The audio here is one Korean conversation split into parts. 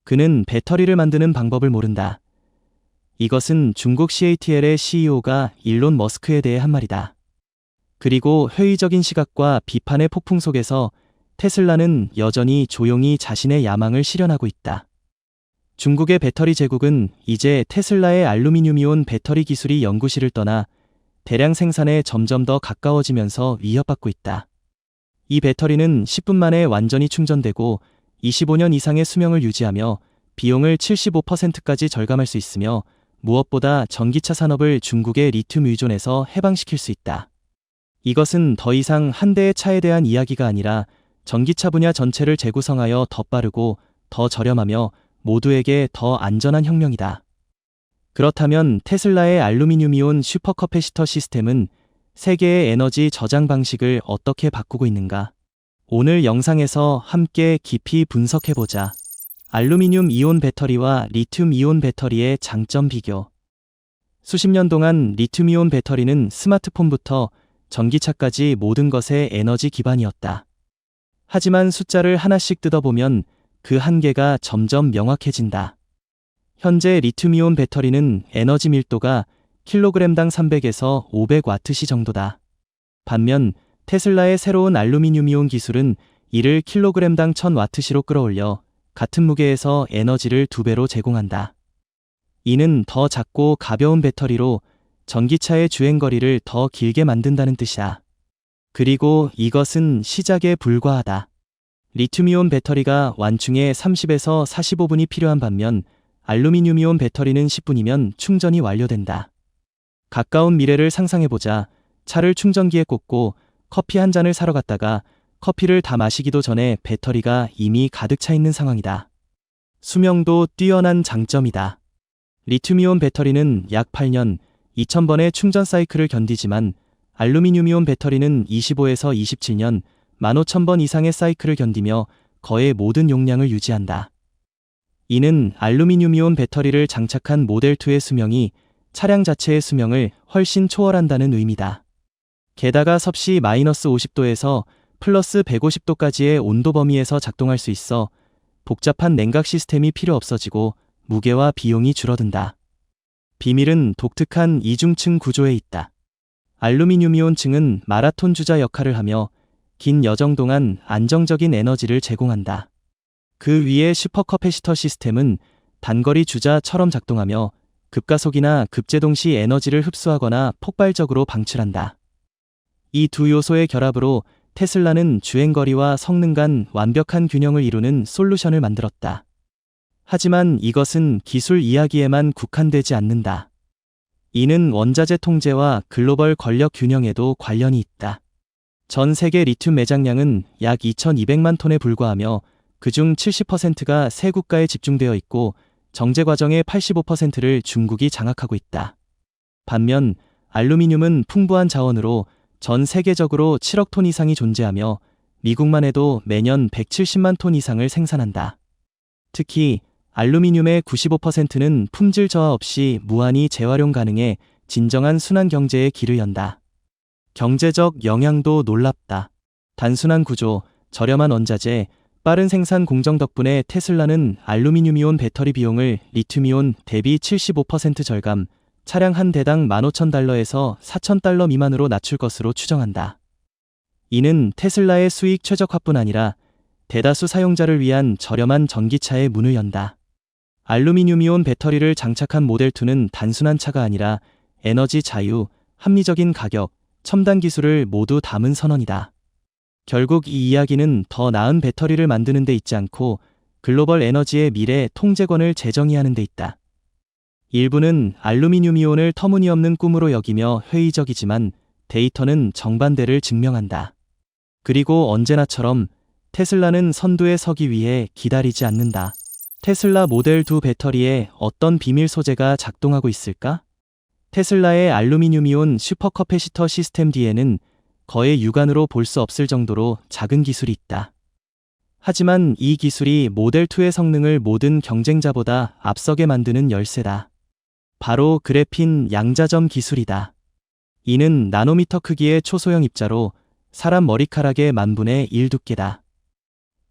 그는 배터리를 만드는 방법을 모른다. 이것은 중국 CATL의 CEO가 일론 머스크에 대해 한 말이다. 그리고 회의적인 시각과 비판의 폭풍 속에서 테슬라는 여전히 조용히 자신의 야망을 실현하고 있다. 중국의 배터리 제국은 이제 테슬라의 알루미늄이온 배터리 기술이 연구실을 떠나 대량 생산에 점점 더 가까워지면서 위협받고 있다. 이 배터리는 10분 만에 완전히 충전되고 25년 이상의 수명을 유지하며 비용을 75%까지 절감할 수 있으며 무엇보다 전기차 산업을 중국의 리튬 의존에서 해방시킬 수 있다. 이것은 더 이상 한 대의 차에 대한 이야기가 아니라 전기차 분야 전체를 재구성하여 더 빠르고 더 저렴하며 모두에게 더 안전한 혁명이다. 그렇다면 테슬라의 알루미늄이온 슈퍼커패시터 시스템은 세계의 에너지 저장 방식을 어떻게 바꾸고 있는가? 오늘 영상에서 함께 깊이 분석해보자. 알루미늄 이온 배터리와 리튬 이온 배터리의 장점 비교. 수십 년 동안 리튬 이온 배터리는 스마트폰부터 전기차까지 모든 것의 에너지 기반이었다. 하지만 숫자를 하나씩 뜯어보면 그 한계가 점점 명확해진다. 현재 리튬이온 배터리는 에너지 밀도가 킬로그램당 300에서 500와트시 정도다. 반면 테슬라의 새로운 알루미늄이온 기술은 이를 킬로그램당 1000와트시로 끌어올려 같은 무게에서 에너지를 2배로 제공한다. 이는 더 작고 가벼운 배터리로 전기차의 주행거리를 더 길게 만든다는 뜻이다. 그리고 이것은 시작에 불과하다. 리튬이온 배터리가 완충에 30에서 45분이 필요한 반면 알루미늄이온 배터리는 10분이면 충전이 완료된다. 가까운 미래를 상상해보자. 차를 충전기에 꽂고 커피 한 잔을 사러 갔다가 커피를 다 마시기도 전에 배터리가 이미 가득 차 있는 상황이다. 수명도 뛰어난 장점이다. 리튬이온 배터리는 약 8년, 2000번의 충전 사이클을 견디지만 알루미늄이온 배터리는 25에서 27년, 15,000번 이상의 사이클을 견디며 거의 모든 용량을 유지한다. 이는 알루미늄이온 배터리를 장착한 모델2의 수명이 차량 자체의 수명을 훨씬 초월한다는 의미다. 게다가 섭씨 마이너스 50도에서 플러스 150도까지의 온도 범위에서 작동할 수 있어 복잡한 냉각 시스템이 필요 없어지고 무게와 비용이 줄어든다. 비밀은 독특한 이중층 구조에 있다. 알루미늄이온층은 마라톤 주자 역할을 하며 긴 여정 동안 안정적인 에너지를 제공한다. 그 위에 슈퍼커패시터 시스템은 단거리 주자처럼 작동하며 급가속이나 급제동 시 에너지를 흡수하거나 폭발적으로 방출한다. 이 두 요소의 결합으로 테슬라는 주행거리와 성능 간 완벽한 균형을 이루는 솔루션을 만들었다. 하지만 이것은 기술 이야기에만 국한되지 않는다. 이는 원자재 통제와 글로벌 권력 균형에도 관련이 있다. 전 세계 리튬 매장량은 약 2200만 톤에 불과하며 그중 70%가 세 국가에 집중되어 있고 정제 과정의 85%를 중국이 장악하고 있다. 반면 알루미늄은 풍부한 자원으로 전 세계적으로 7억 톤 이상이 존재하며 미국만 해도 매년 170만 톤 이상을 생산한다. 특히 알루미늄의 95%는 품질 저하 없이 무한히 재활용 가능해 진정한 순환 경제의 길을 연다. 경제적 영향도 놀랍다. 단순한 구조, 저렴한 원자재, 빠른 생산 공정 덕분에 테슬라는 알루미늄이온 배터리 비용을 리튬이온 대비 75% 절감, 차량 한 대당 15,000달러에서 4,000달러 미만으로 낮출 것으로 추정한다. 이는 테슬라의 수익 최적화뿐 아니라 대다수 사용자를 위한 저렴한 전기차의 문을 연다. 알루미늄이온 배터리를 장착한 모델2는 단순한 차가 아니라 에너지 자유, 합리적인 가격, 첨단 기술을 모두 담은 선언이다. 결국 이 이야기는 더 나은 배터리를 만드는 데 있지 않고 글로벌 에너지의 미래 통제권을 재정의하는 데 있다. 일부는 알루미늄이온을 터무니없는 꿈으로 여기며 회의적이지만 데이터는 정반대를 증명한다. 그리고 언제나처럼 테슬라는 선두에 서기 위해 기다리지 않는다. 테슬라 모델2 배터리에 어떤 비밀 소재가 작동하고 있을까? 테슬라의 알루미늄이온 슈퍼커패시터 시스템 뒤에는 거의 육안으로 볼 수 없을 정도로 작은 기술이 있다. 하지만 이 기술이 모델2의 성능을 모든 경쟁자보다 앞서게 만드는 열쇠다. 바로 그래핀 양자점 기술이다. 이는 나노미터 크기의 초소형 입자로 사람 머리카락의 만분의 1 두께다.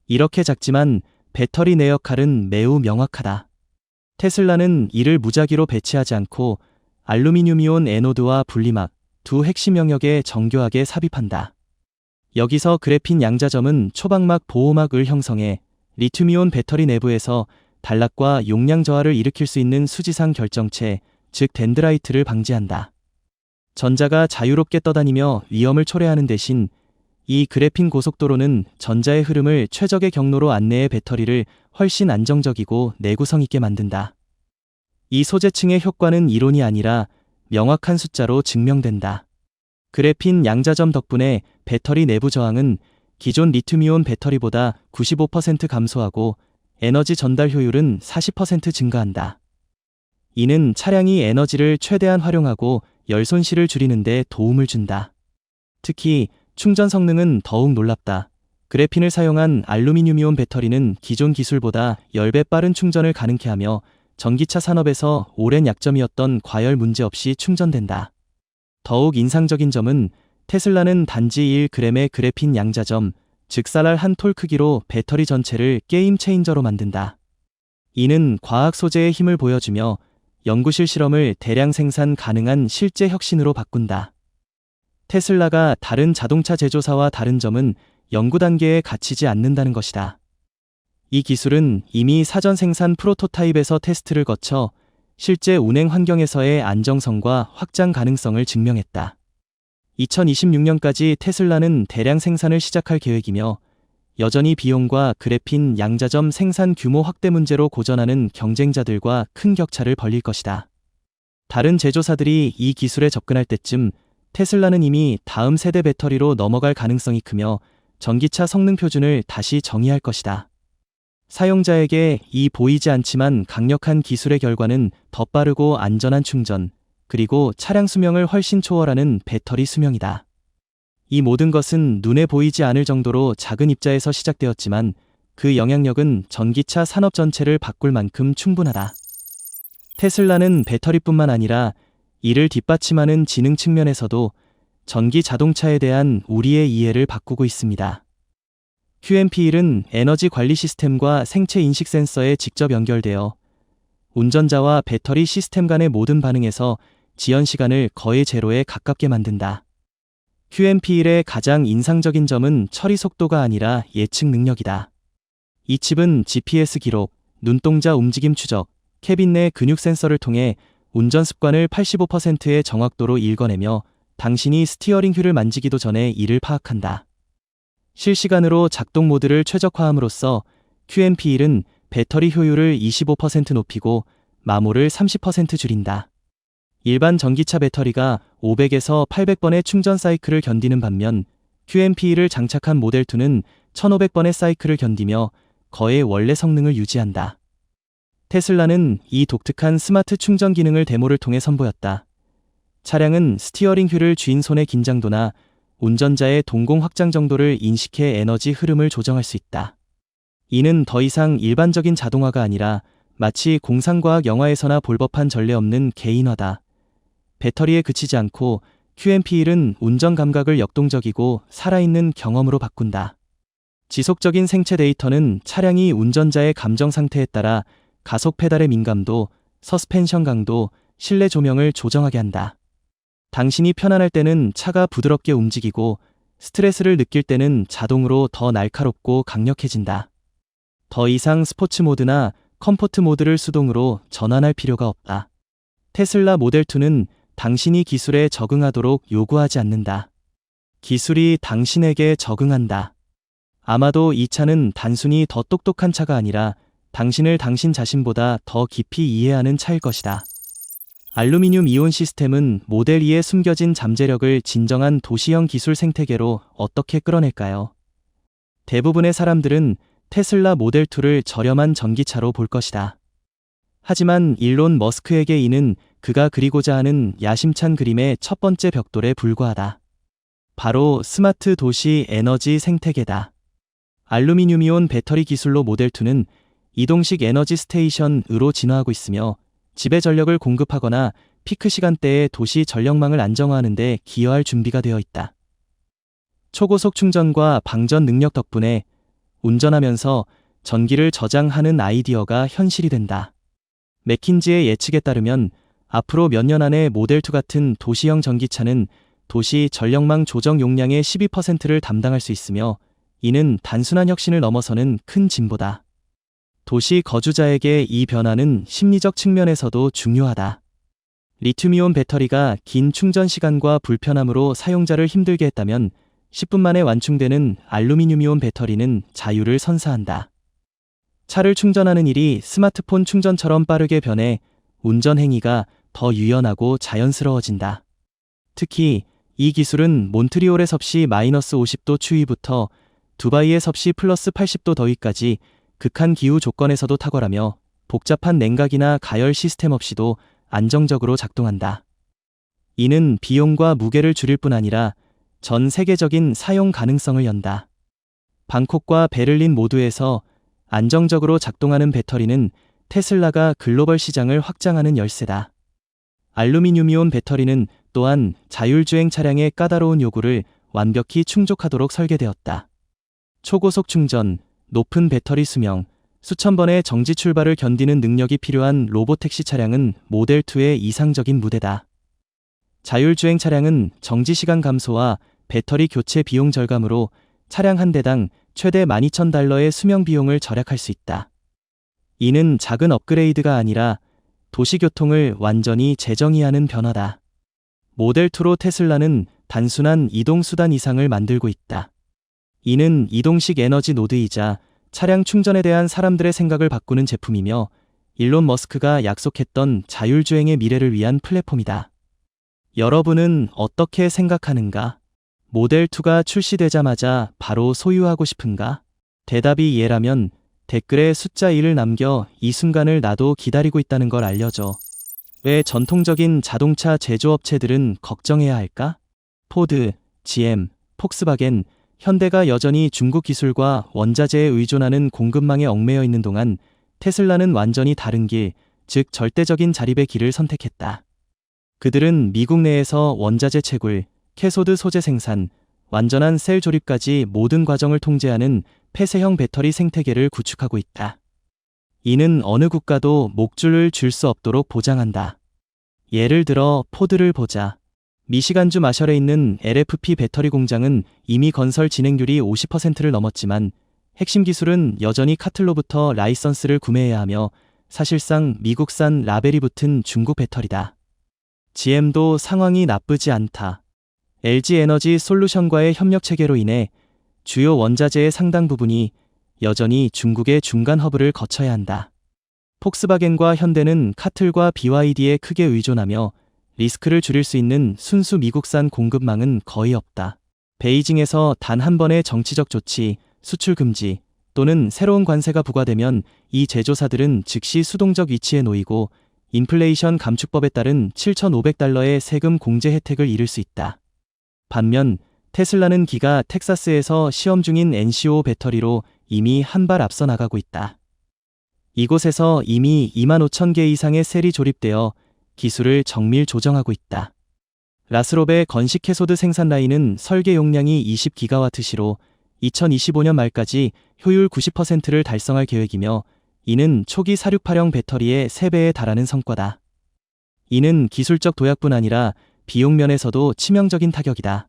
이렇게 작지만 배터리 내 역할은 매우 명확하다. 테슬라는 이를 무작위로 배치하지 않고 알루미늄이온 에노드와 분리막 두 핵심 영역에 정교하게 삽입한다. 여기서 그래핀 양자점은 초박막 보호막을 형성해 리튬이온 배터리 내부에서 단락과 용량 저하를 일으킬 수 있는 수지상 결정체, 즉 덴드라이트를 방지한다. 전자가 자유롭게 떠다니며 위험을 초래하는 대신 이 그래핀 고속도로는 전자의 흐름을 최적의 경로로 안내해 배터리를 훨씬 안정적이고 내구성 있게 만든다. 이 소재층의 효과는 이론이 아니라 명확한 숫자로 증명된다. 그래핀 양자점 덕분에 배터리 내부 저항은 기존 리튬이온 배터리보다 95% 감소하고 에너지 전달 효율은 40% 증가한다. 이는 차량이 에너지를 최대한 활용하고 열 손실을 줄이는 데 도움을 준다. 특히 충전 성능은 더욱 놀랍다. 그래핀을 사용한 알루미늄이온 배터리는 기존 기술보다 10배 빠른 충전을 가능케 하며 전기차 산업에서 오랜 약점이었던 과열 문제 없이 충전된다. 더욱 인상적인 점은 테슬라는 단지 1g의 그래핀 양자점, 즉 쌀알 한 톨 크기로 배터리 전체를 게임 체인저로 만든다. 이는 과학 소재의 힘을 보여주며 연구실 실험을 대량 생산 가능한 실제 혁신으로 바꾼다. 테슬라가 다른 자동차 제조사와 다른 점은 연구 단계에 갇히지 않는다는 것이다. 이 기술은 이미 사전 생산 프로토타입에서 테스트를 거쳐 실제 운행 환경에서의 안정성과 확장 가능성을 증명했다. 2026년까지 테슬라는 대량 생산을 시작할 계획이며 여전히 비용과 그래핀 양자점 생산 규모 확대 문제로 고전하는 경쟁자들과 큰 격차를 벌릴 것이다. 다른 제조사들이 이 기술에 접근할 때쯤 테슬라는 이미 다음 세대 배터리로 넘어갈 가능성이 크며 전기차 성능 표준을 다시 정의할 것이다. 사용자에게 이 보이지 않지만 강력한 기술의 결과는 더 빠르고 안전한 충전, 그리고 차량 수명을 훨씬 초월하는 배터리 수명이다. 이 모든 것은 눈에 보이지 않을 정도로 작은 입자에서 시작되었지만 그 영향력은 전기차 산업 전체를 바꿀 만큼 충분하다. 테슬라는 배터리뿐만 아니라 이를 뒷받침하는 지능 측면에서도 전기 자동차에 대한 우리의 이해를 바꾸고 있습니다. QMP1은 에너지 관리 시스템과 생체 인식 센서에 직접 연결되어 운전자와 배터리 시스템 간의 모든 반응에서 지연 시간을 거의 제로에 가깝게 만든다. QMP1의 가장 인상적인 점은 처리 속도가 아니라 예측 능력이다. 이 칩은 GPS 기록, 눈동자 움직임 추적, 캐빈 내 근육 센서를 통해 운전 습관을 85%의 정확도로 읽어내며 당신이 스티어링 휠을 만지기도 전에 이를 파악한다. 실시간으로 작동 모드를 최적화함으로써 QMP1은 배터리 효율을 25% 높이고 마모를 30% 줄인다. 일반 전기차 배터리가 500에서 800번의 충전 사이클을 견디는 반면 QMP1을 장착한 모델 2는 1500번의 사이클을 견디며 거의 원래 성능을 유지한다. 테슬라는 이 독특한 스마트 충전 기능을 데모를 통해 선보였다. 차량은 스티어링 휠을 쥔 손의 긴장도나 운전자의 동공 확장 정도를 인식해 에너지 흐름을 조정할 수 있다. 이는 더 이상 일반적인 자동화가 아니라 마치 공상과학 영화에서나 볼 법한 전례 없는 개인화다. 배터리에 그치지 않고 QMP1은 운전 감각을 역동적이고 살아있는 경험으로 바꾼다. 지속적인 생체 데이터는 차량이 운전자의 감정 상태에 따라 가속 페달의 민감도, 서스펜션 강도, 실내 조명을 조정하게 한다. 당신이 편안할 때는 차가 부드럽게 움직이고 스트레스를 느낄 때는 자동으로 더 날카롭고 강력해진다. 더 이상 스포츠 모드나 컴포트 모드를 수동으로 전환할 필요가 없다. 테슬라 모델 2는 당신이 기술에 적응하도록 요구하지 않는다. 기술이 당신에게 적응한다. 아마도 이 차는 단순히 더 똑똑한 차가 아니라 당신을 당신 자신보다 더 깊이 이해하는 차일 것이다. 알루미늄 이온 시스템은 모델 2의 숨겨진 잠재력을 진정한 도시형 기술 생태계로 어떻게 끌어낼까요? 대부분의 사람들은 테슬라 모델 2를 저렴한 전기차로 볼 것이다. 하지만 일론 머스크에게 이는 그가 그리고자 하는 야심찬 그림의 첫 번째 벽돌에 불과하다. 바로 스마트 도시 에너지 생태계다. 알루미늄이온 배터리 기술로 모델 2는 이동식 에너지 스테이션으로 진화하고 있으며 집에 전력을 공급하거나 피크 시간대에 도시 전력망을 안정화하는 데 기여할 준비가 되어 있다. 초고속 충전과 방전 능력 덕분에 운전하면서 전기를 저장하는 아이디어가 현실이 된다. 맥킨지의 예측에 따르면 앞으로 몇 년 안에 모델2 같은 도시형 전기차는 도시 전력망 조정 용량의 12%를 담당할 수 있으며, 이는 단순한 혁신을 넘어서는 큰 진보다. 도시 거주자에게 이 변화는 심리적 측면에서도 중요하다. 리튬이온 배터리가 긴 충전 시간과 불편함으로 사용자를 힘들게 했다면 10분 만에 완충되는 알루미늄이온 배터리는 자유를 선사한다. 차를 충전하는 일이 스마트폰 충전처럼 빠르게 변해 운전 행위가 더 유연하고 자연스러워진다. 특히 이 기술은 몬트리올의 섭씨 -50도 추위부터 두바이의 섭씨 +80도 더위까지 극한 기후 조건에서도 탁월하며 복잡한 냉각이나 가열 시스템 없이도 안정적으로 작동한다. 이는 비용과 무게를 줄일 뿐 아니라 전 세계적인 사용 가능성을 연다. 방콕과 베를린 모두에서 안정적으로 작동하는 배터리는 테슬라가 글로벌 시장을 확장하는 열쇠다. 알루미늄이온 배터리는 또한 자율주행 차량의 까다로운 요구를 완벽히 충족하도록 설계되었다. 초고속 충전, 높은 배터리 수명, 수천 번의 정지 출발을 견디는 능력이 필요한 로보택시 차량은 모델2의 이상적인 무대다. 자율주행 차량은 정지시간 감소와 배터리 교체 비용 절감으로 차량 한 대당 최대 $12,000의 수명 비용을 절약할 수 있다. 이는 작은 업그레이드가 아니라 도시교통을 완전히 재정의하는 변화다. 모델2로 테슬라는 단순한 이동수단 이상을 만들고 있다. 이는 이동식 에너지 노드이자 차량 충전에 대한 사람들의 생각을 바꾸는 제품이며, 일론 머스크가 약속했던 자율주행의 미래를 위한 플랫폼이다. 여러분은 어떻게 생각하는가? 모델2가 출시되자마자 바로 소유하고 싶은가? 대답이 예라면 댓글에 숫자 1을 남겨 이 순간을 나도 기다리고 있다는 걸 알려줘. 왜 전통적인 자동차 제조업체들은 걱정해야 할까? 포드, GM, 폭스바겐, 현대가 여전히 중국 기술과 원자재에 의존하는 공급망에 얽매여 있는 동안 테슬라는 완전히 다른 길, 즉 절대적인 자립의 길을 선택했다. 그들은 미국 내에서 원자재 채굴, 캐소드 소재 생산, 완전한 셀 조립까지 모든 과정을 통제하는 폐쇄형 배터리 생태계를 구축하고 있다. 이는 어느 국가도 목줄을 줄 수 없도록 보장한다. 예를 들어 포드를 보자. 미시간주 마셜에 있는 LFP 배터리 공장은 이미 건설 진행률이 50%를 넘었지만 핵심 기술은 여전히 카틀로부터 라이선스를 구매해야 하며 사실상 미국산 라벨이 붙은 중국 배터리다. GM도 상황이 나쁘지 않다. LG 에너지 솔루션과의 협력 체계로 인해 주요 원자재의 상당 부분이 여전히 중국의 중간 허브를 거쳐야 한다. 폭스바겐과 현대는 카틀과 BYD에 크게 의존하며 리스크를 줄일 수 있는 순수 미국산 공급망은 거의 없다. 베이징에서 단 한 번의 정치적 조치, 수출 금지 또는 새로운 관세가 부과되면 이 제조사들은 즉시 수동적 위치에 놓이고 인플레이션 감축법에 따른 $7,500의 세금 공제 혜택을 잃을 수 있다. 반면 테슬라는 기가 텍사스에서 시험 중인 NCO 배터리로 이미 한 발 앞서 나가고 있다. 이곳에서 이미 25,000개 이상의 셀이 조립되어 기술을 정밀 조정하고 있다. 라스롭의 건식 캐소드 생산 라인은 설계 용량이 20기가와트시로 2025년 말까지 효율 90%를 달성할 계획이며, 이는 초기 사륙파령 배터리의 3배에 달하는 성과다. 이는 기술적 도약뿐 아니라 비용 면에서도 치명적인 타격이다.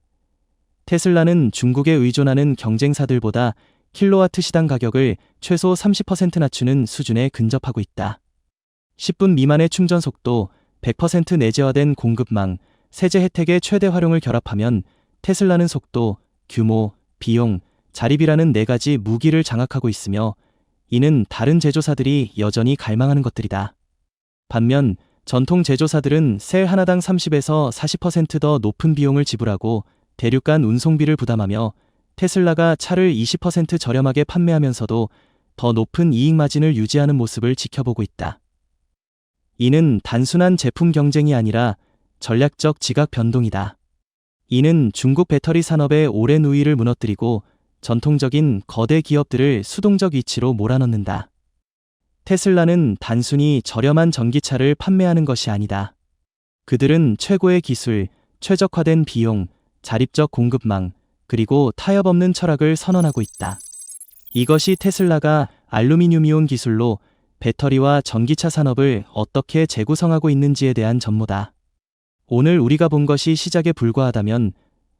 테슬라는 중국에 의존하는 경쟁사들보다 킬로와트 시당 가격을 최소 30% 낮추는 수준에 근접하고 있다. 10분 미만의 충전 속도, 100% 내재화된 공급망, 세제 혜택의 최대 활용을 결합하면 테슬라는 속도, 규모, 비용, 자립이라는 4가지 무기를 장악하고 있으며, 이는 다른 제조사들이 여전히 갈망하는 것들이다. 반면 전통 제조사들은 셀 하나당 30에서 40% 더 높은 비용을 지불하고 대륙간 운송비를 부담하며, 테슬라가 차를 20% 저렴하게 판매하면서도 더 높은 이익 마진을 유지하는 모습을 지켜보고 있다. 이는 단순한 제품 경쟁이 아니라 전략적 지각 변동이다. 이는 중국 배터리 산업의 오랜 우위를 무너뜨리고 전통적인 거대 기업들을 수동적 위치로 몰아넣는다. 테슬라는 단순히 저렴한 전기차를 판매하는 것이 아니다. 그들은 최고의 기술, 최적화된 비용, 자립적 공급망, 그리고 타협 없는 철학을 선언하고 있다. 이것이 테슬라가 알루미늄이온 기술로 배터리와 전기차 산업을 어떻게 재구성하고 있는지에 대한 전모다. 오늘 우리가 본 것이 시작에 불과하다면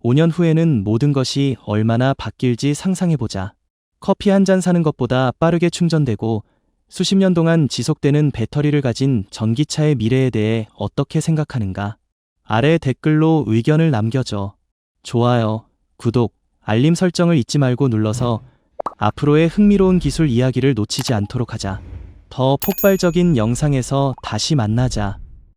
5년 후에는 모든 것이 얼마나 바뀔지 상상해보자. 커피 한 잔 사는 것보다 빠르게 충전되고 수십 년 동안 지속되는 배터리를 가진 전기차의 미래에 대해 어떻게 생각하는가? 아래 댓글로 의견을 남겨줘. 좋아요, 구독, 알림 설정을 잊지 말고 눌러서 앞으로의 흥미로운 기술 이야기를 놓치지 않도록 하자. 더 폭발적인 영상에서 다시 만나자.